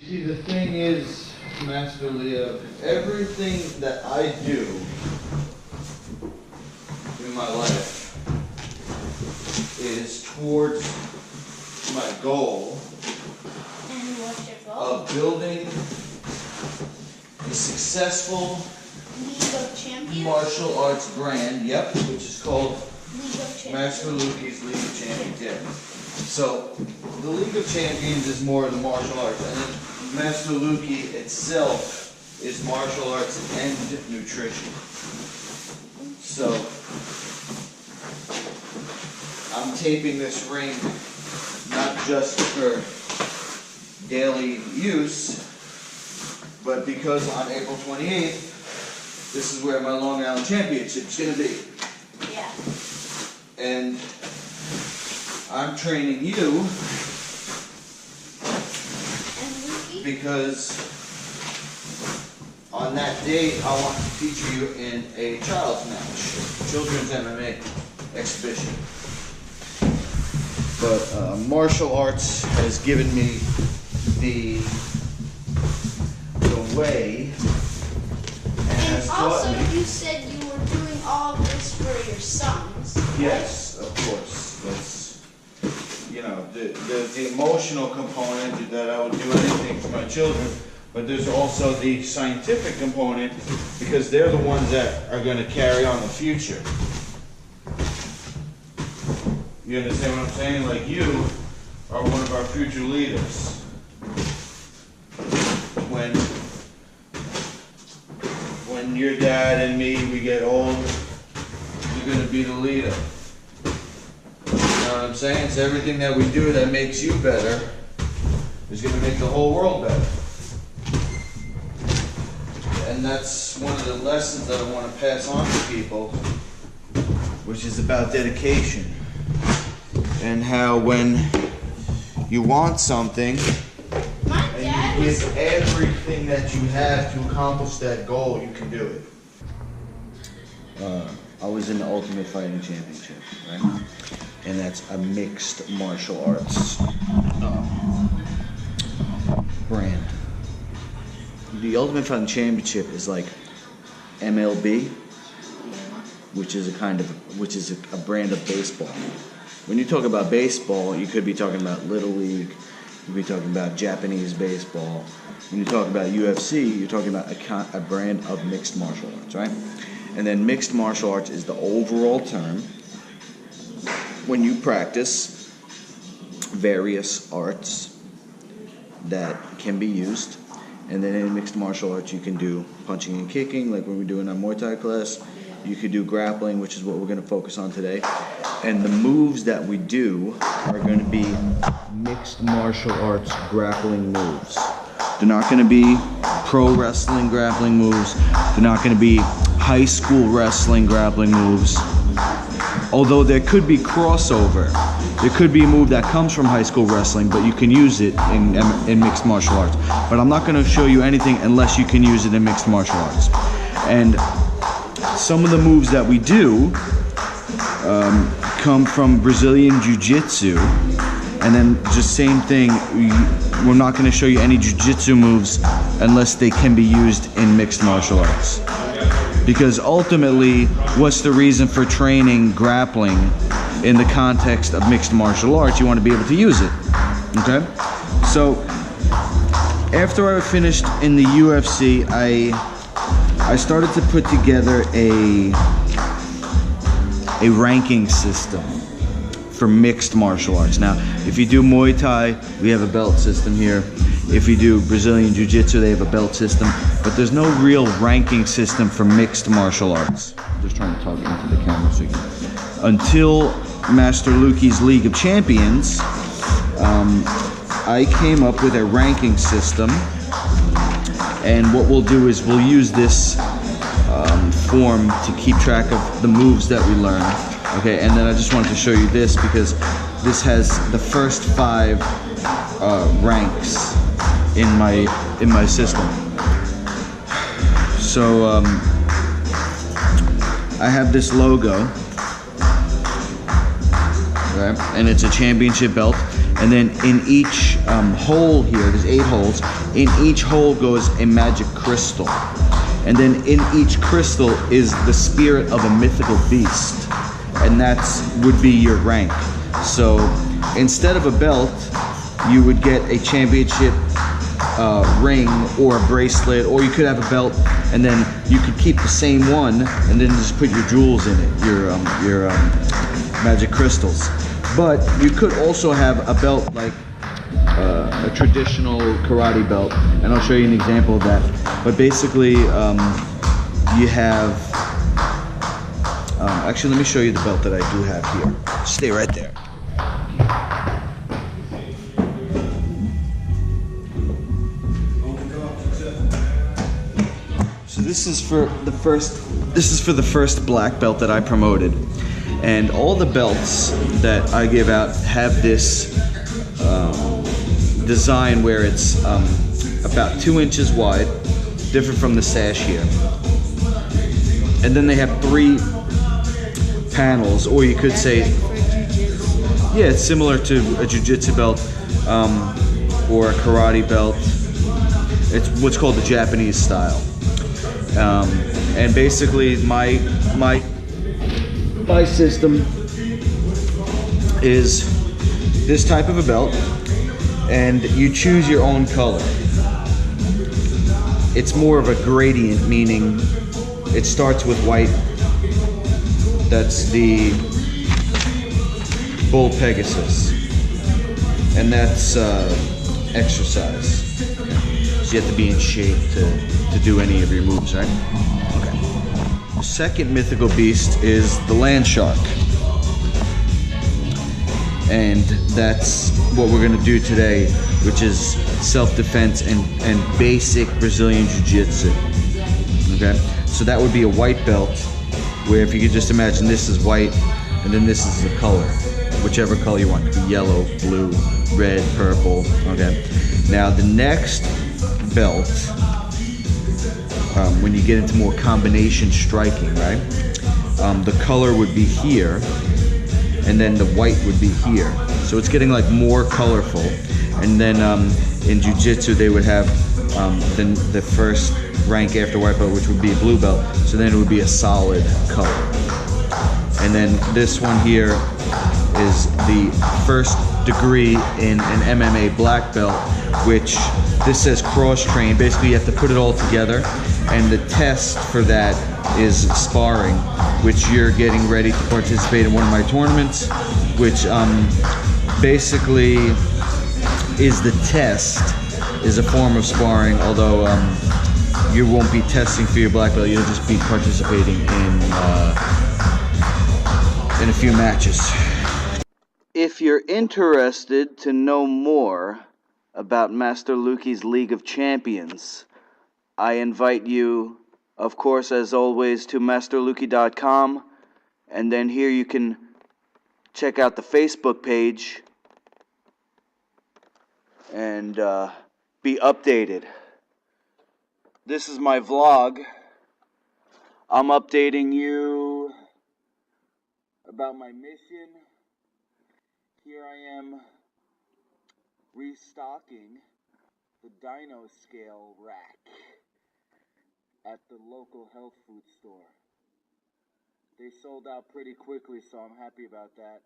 See, the thing is, Master Leo, everything that I do in my life is towards my goal And what's your goal? of building a successful League of Champions? martial arts brand, yep, which is called League of Champions. Master Luki's League of Champions, yeah. So, the League of Champions is more of the martial arts, and then Master Luki itself is martial arts and nutrition. So, I'm taping this ring not just for daily use, but because on April 28th, this is where my Long Island Championship is going to be. Yeah. And I'm training you because on that date I want to feature you in a child's match, children's MMA exhibition. But martial arts has given me the way and has taught also, me. you said you were doing all this for your sons. Yes, of course. That's, you know, there's the emotional component that I would do anything for my children, but there's also the scientific component because they're the ones that are going to carry on the future. You understand what I'm saying? Like, you are one of our future leaders. When your dad and me, we get old, you're going to be the leader. You know what I'm saying? It's everything that we do that makes you better is going to make the whole world better. And that's one of the lessons that I want to pass on to people, which is about dedication. And how when you want something, and you give everything that you have to accomplish that goal, you can do it. I was in the Ultimate Fighting Championship, right? And that's a mixed martial arts brand. The Ultimate Fighting Championship is like MLB, which is a brand of baseball. When you talk about baseball, you could be talking about Little League, you could be talking about Japanese baseball. When you talk about UFC, you're talking about a brand of mixed martial arts, right? And then mixed martial arts is the overall term when you practice various arts that can be used. And then in mixed martial arts, you can do punching and kicking, like when we do in our Muay Thai class. You could do grappling, which is what we're going to focus on today. And the moves that we do are going to be mixed martial arts grappling moves. They're not going to be pro wrestling grappling moves. They're not going to be high school wrestling grappling moves. Although there could be crossover. There could be a move that comes from high school wrestling, but you can use it in mixed martial arts. But I'm not going to show you anything unless you can use it in mixed martial arts. And some of the moves that we do come from Brazilian Jiu-Jitsu, and then just same thing, we're not going to show you any Jiu-Jitsu moves unless they can be used in mixed martial arts. Because ultimately, what's the reason for training grappling in the context of mixed martial arts? You want to be able to use it, okay? So, after I finished in the UFC, I started to put together a ranking system for mixed martial arts. Now, if you do Muay Thai, we have a belt system here. If you do Brazilian Jiu-Jitsu, they have a belt system. But there's no real ranking system for mixed martial arts. I'm just trying to talk into the camera so you can... Until Master Luki's League of Champions, I came up with a ranking system. And what we'll do is we'll use this form to keep track of the moves that we learn. Okay, and then I just wanted to show you this because this has the first 5 ranks in my system. So I have this logo, right? And it's a championship belt. And then in each hole here, there's 8 holes. In each hole goes a magic crystal. And then in each crystal is the spirit of a mythical beast. And that's would be your rank. So instead of a belt, you would get a championship ring or a bracelet, or you could have a belt and then you could keep the same one and then just put your jewels in it, your magic crystals. But you could also have a belt like a traditional karate belt, and I'll show you an example of that. But basically, you have. Actually, let me show you the belt that I do have here. Stay right there. So this is for the first. This is for the first black belt that I promoted, and all the belts that I give out have this design where it's about 2 inches wide, different from the sash here. And then they have 3 panels, or you could say, yeah, it's similar to a jiu-jitsu belt or a karate belt. It's what's called the Japanese style. And basically my system is this type of a belt, and you choose your own color. It's more of a gradient, meaning it starts with white. That's the Bull Pegasus, and that's exercise. So you have to be in shape to do any of your moves, right? Okay. The second mythical beast is the land shark. And that's what we're gonna do today, which is self-defense and basic Brazilian Jiu-Jitsu. Okay? So that would be a white belt, where if you could just imagine this is white, and then this is the color, whichever color you want. It could be yellow, blue, red, purple, okay? Now the next belt, when you get into more combination striking, right? The color would be here, and then the white would be here. So it's getting like more colorful. And then in Jiu-Jitsu they would have the first rank after white belt, which would be a blue belt. So then it would be a solid color. And then this one here is the first degree in an MMA black belt, which this says cross-train. Basically you have to put it all together, and the test for that is sparring, which you're getting ready to participate in one of my tournaments, which basically is the test, is a form of sparring, although you won't be testing for your black belt, you'll just be participating in a few matches. If you're interested to know more about Master Luki's League of Champions, I invite you, of course, as always, to masterluki.com, and then here you can check out the Facebook page and be updated. This is my vlog. I'm updating you about my mission. Here I am restocking the Dino Scale rack at the local health food store. They sold out pretty quickly, so I'm happy about that.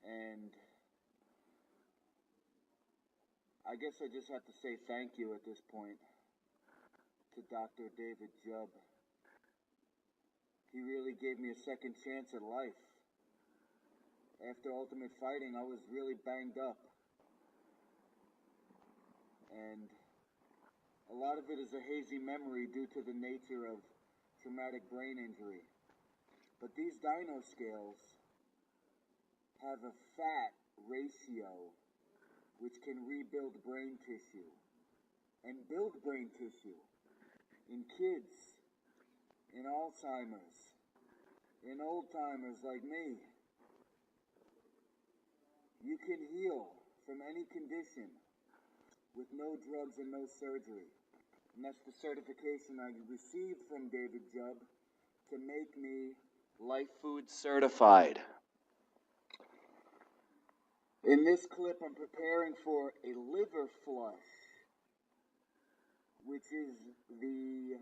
And I guess I just have to say thank you at this point to Dr. David JUBB. He really gave me a second chance at life. After Ultimate Fighting, I was really banged up. And a lot of it is a hazy memory due to the nature of traumatic brain injury. But these Dino Scales have a fat ratio which can rebuild brain tissue and build brain tissue in kids, in Alzheimer's, in old-timers like me. You can heal from any condition with no drugs and no surgery. And that's the certification I received from David JUBB to make me Life Food certified. In this clip, I'm preparing for a liver flush, which is the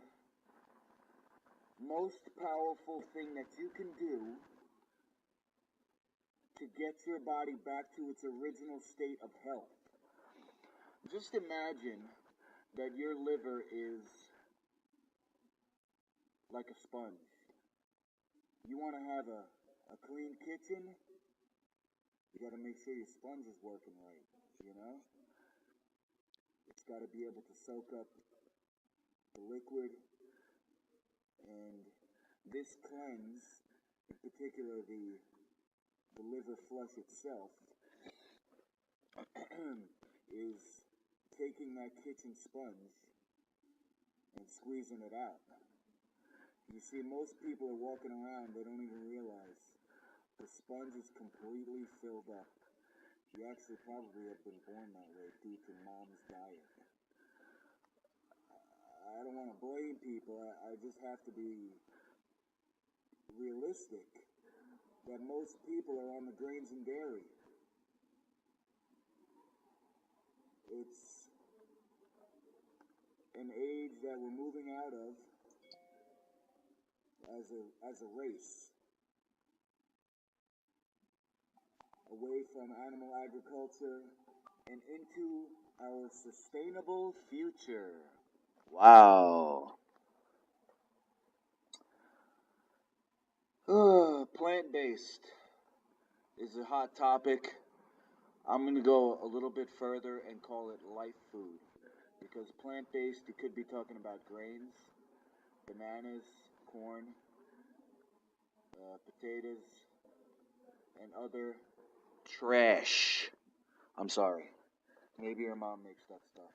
most powerful thing that you can do to get your body back to its original state of health. Just imagine that your liver is like a sponge. You want to have a clean kitchen, you got to make sure your sponge is working right, you know? It's got to be able to soak up the liquid, and this cleanse, in particular the liver flush itself, is taking that kitchen sponge and squeezing it out. You see, most people are walking around, they don't even realize the sponge is completely filled up. You actually probably have been born that way due to mom's diet. I don't want to blame people, I just have to be realistic that most people are on the grains and dairy. It's an age that we're moving out of as a race, away from animal agriculture and into our sustainable future. Wow. Plant-based is a hot topic. I'm going to go a little bit further and call it life food, because plant-based, you could be talking about grains, bananas, corn, potatoes, and other Trash. I'm sorry. Maybe your mom makes that stuff,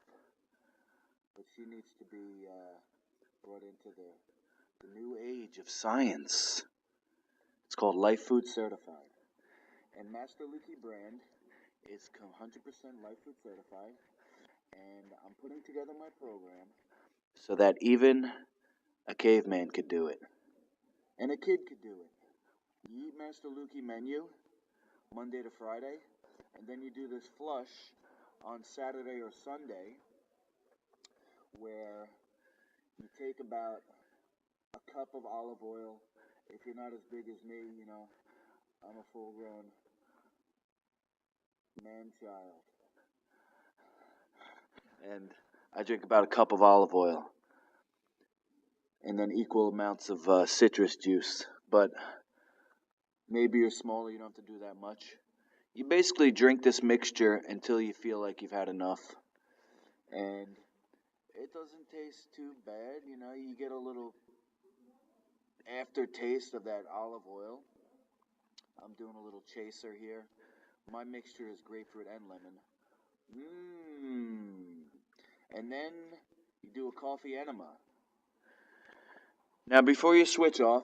but she needs to be brought into the new age of Science. It's called Life Food certified. And Master Luki brand is 100% Life Food certified, and I'm putting together my program so that even a caveman could do it. and a kid could do it. You eat Master Luki menu Monday to Friday, and then you do this flush on Saturday or Sunday, where you take about a cup of olive oil. If you're not as big as me, you know, I'm a full-grown man-child. And I drink about a cup of olive oil. And then equal amounts of citrus juice. But maybe you're smaller, you don't have to do that much. You basically drink this mixture until you feel like you've had enough. And it doesn't taste too bad, you know, you get a little aftertaste of that olive oil. I'm doing a little chaser here. My mixture is grapefruit and lemon. And then you do a coffee enema. Now, before you switch off,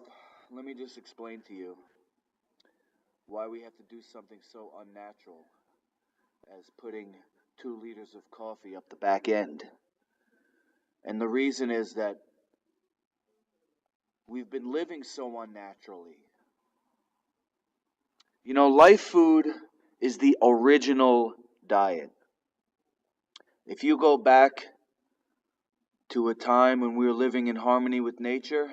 let me just explain to you why we have to do something so unnatural as putting 2 liters of coffee up the back end. And the reason is that we've been living so unnaturally. You know, life food is the original diet. If you go back to a time when we were living in harmony with nature,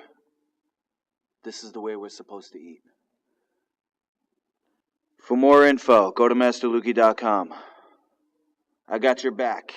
this is the way we're supposed to eat. For more info, go to masterluki.com. I got your back.